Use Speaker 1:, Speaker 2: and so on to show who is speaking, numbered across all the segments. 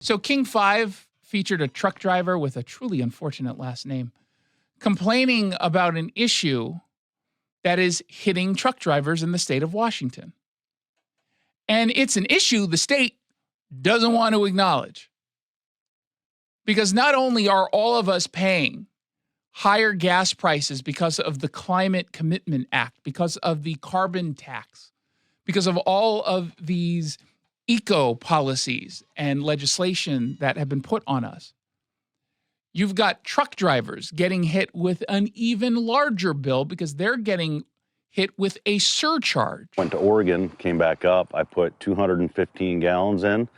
Speaker 1: So King 5 featured a truck driver with a truly unfortunate last name complaining about an issue that is hitting truck drivers in the state of Washington. And it's an issue the state doesn't want to acknowledge. Because not only are all of us paying higher gas prices because of the Climate Commitment Act, because of the carbon tax, because of all of these eco policies and legislation that have been put on us. You've got truck drivers getting hit with an even larger bill because they're getting hit with a surcharge.
Speaker 2: Went to Oregon, came back up. I put 215 gallons in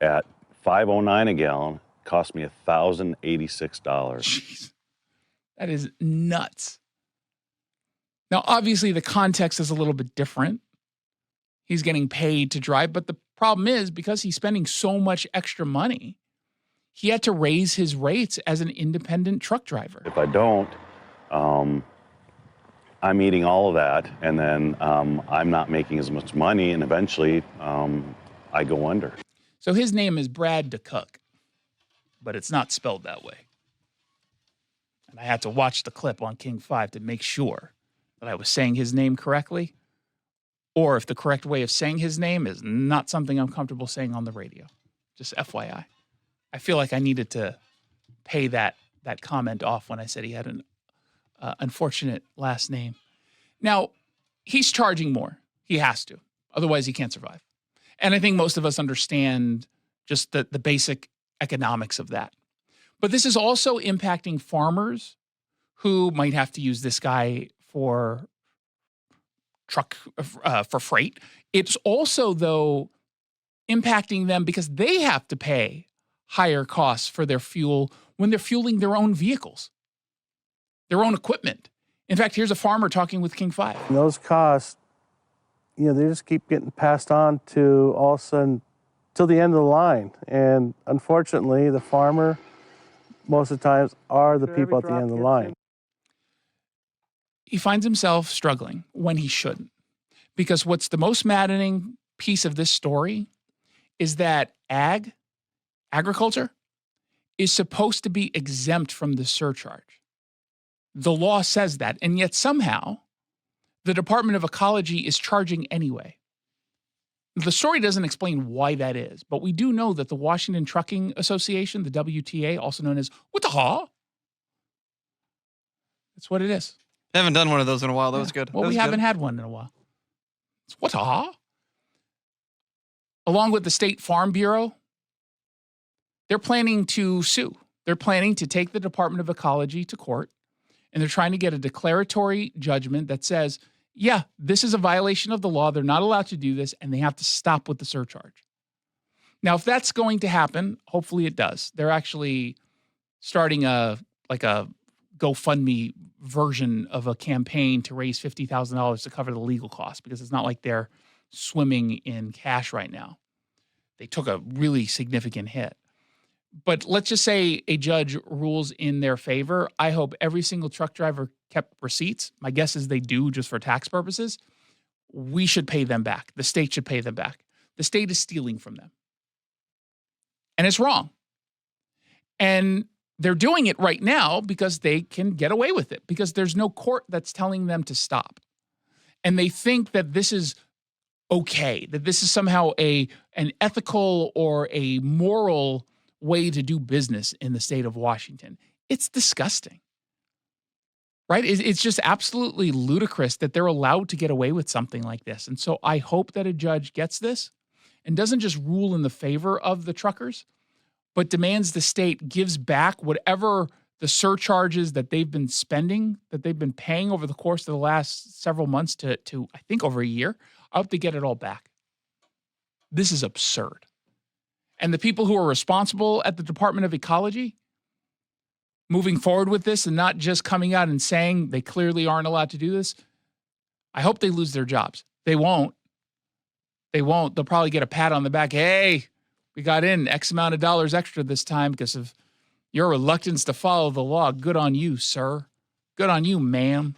Speaker 2: at $5.09 a gallon. Cost me $1,086.
Speaker 1: Jeez, that is nuts. Now, obviously, the context is a little bit different. He's getting paid to drive, but the problem is because he's spending so much extra money, he had to raise his rates as an independent truck driver.
Speaker 2: If I don't, I'm eating all of that, and then I'm not making as much money, and eventually I go under.
Speaker 1: So his name is Brad DeCook, but it's not spelled that way. And I had to watch the clip on King 5 to make sure that I was saying his name correctly, or if the correct way of saying his name is not something I'm comfortable saying on the radio. Just FYI. I feel like I needed to pay that comment off when I said he had an unfortunate last name. Now, he's charging more. He has to. Otherwise, he can't survive. And I think most of us understand just the basic economics of that. But this is also impacting farmers who might have to use this guy for for freight. It's also, though, impacting them because they have to pay higher costs for their fuel when they're fueling their own vehicles, their own equipment. In fact, here's a farmer talking with King 5.
Speaker 3: And those costs, they just keep getting passed on to all of a sudden till the end of the line. And unfortunately, the farmer, most of the times, are the people at the end of the line.
Speaker 1: He finds himself struggling when he shouldn't. Because what's the most maddening piece of this story is that agriculture is supposed to be exempt from the surcharge. The law says that, and yet somehow the Department of Ecology is charging anyway. The story doesn't explain why that is, but we do know that the Washington Trucking Association, the WTA, also known as Wataha, that's what it is.
Speaker 4: I haven't done one of those in a while. That was good.
Speaker 1: Well, we haven't had one in a while. It's Wataha. Along with the State Farm Bureau, they're planning to sue. They're planning to take the Department of Ecology to court, and they're trying to get a declaratory judgment that says, yeah, this is a violation of the law. They're not allowed to do this, and they have to stop with the surcharge. Now, if that's going to happen, hopefully it does. They're actually starting a GoFundMe version of a campaign to raise $50,000 to cover the legal costs because it's not like they're swimming in cash right now. They took a really significant hit. But let's just say a judge rules in their favor. I hope every single truck driver kept receipts. My guess is they do just for tax purposes. We should pay them back. The state should pay them back. The state is stealing from them. And it's wrong. And they're doing it right now because they can get away with it, because there's no court that's telling them to stop. And they think that this is okay, that this is somehow an ethical or a moral way to do business in the state of Washington. It's disgusting, right? It's just absolutely ludicrous that they're allowed to get away with something like this. And so I hope that a judge gets this and doesn't just rule in the favor of the truckers, but demands the state gives back whatever the surcharges that they've been spending, that they've been paying over the course of the last several months to I think over a year. I hope they get it all back. This is absurd. And the people who are responsible at the Department of Ecology moving forward with this and not just coming out and saying they clearly aren't allowed to do this, I hope they lose their jobs. They won't. They won't. They'll probably get a pat on the back. Hey, we got in X amount of dollars extra this time because of your reluctance to follow the law. Good on you, sir. Good on you, ma'am.